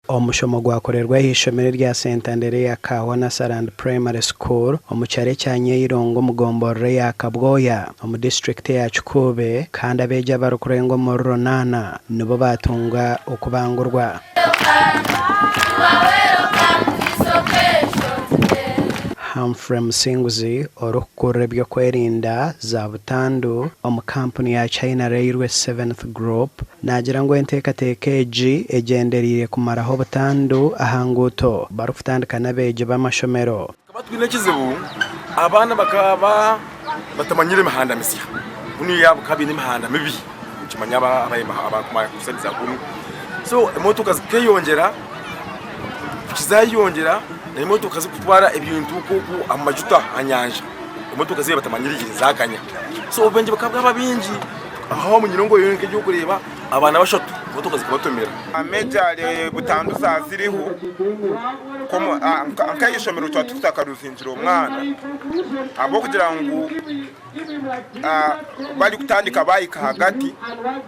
Omushomo gwakorerwa ishomero rya St Andrea Kawana Sarand Primary School omucyare cya Nyirongo mugombore ya Kabwoya omu district ya Kikuube kandi abeja barukurengo mu Ronana nibo batunga okubangurwa. Humphrey Musinguzi orukure byo kwerinda za butandu omu company ya China Railway 7th Group nagira ngo entekatekeji egenderire kumaraho butandu aha nguuto barufutandika n'abeje b'amashomero. Kabatwine kizibu abana bakaba batamanyire imihanda misiya buni yabo kabine imihanda mibi kimanya abakumaya kusaniza kunu so imotoka zikeyongera kizayongera na imotoka zikutwara ibintu kuko amajuta anyanja imotoka zibe batamanyirije zakanya so ubenge bakabwa bingi aho mu nyirongo yonke cyo kureba abana bashoto imotoka zikabatomera amejale butandu zaziriho komo ankayishomero cyo tutakaruzinjiro umwana abo kugira ngo bali kutandika bayika hagati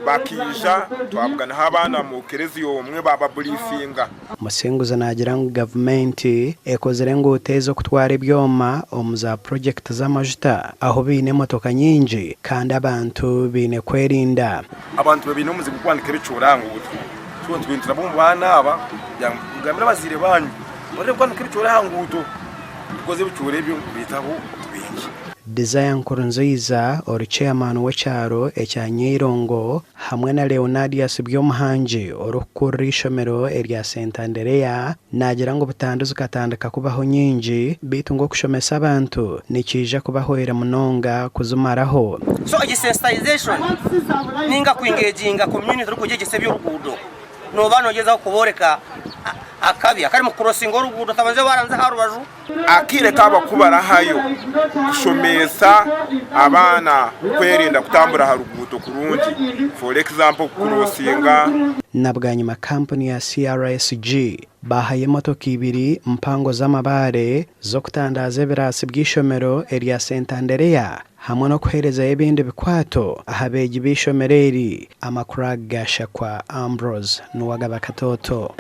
bakija twabugana habana mu kereziyo umwe baba briefinga. Musinguza nagira ngo government ekozere ngo utezo kutwara ibyoma omuza project z'amajuta aho bine motoka nyingi kandi abantu bine kwerinda abantu babine umuze kukwandika bicuranga ubutu so twintura bo bana aba yangamira bazire banyu bare kwandika bicuranga nguuto koze bicure byo bitaho twingi. Desire Nkurunziza or chairman w'ekyaro ekya Nyirongo hamwe na Leonardius by'omuhangi orukuri ishomero erya St Andrea nagira ngo butanduza katandika kubaho nyingi bitungo kushomesa abantu nikije kubahoera munonga kuzumaraho so sensitization ninga kuingeginga community rukugegese by'urugudo no banogeza kuboreka akabi akari mu crossing orugudo tabanze baranze harubaju akire kaba kubara hayo kushomesa abana kwerinda kutambura harugudo kurungi for example crossinga nabwanyuma company ya CRSG bahaye motoka ibiri mpango z'amabare zo kutandaza birasi bw'ishomero erya St Andrea hamwe no kuhereza ibindi bikwato ahabeje bishomereri amakuru gashakwa Ambrose n'uwagaba katoto.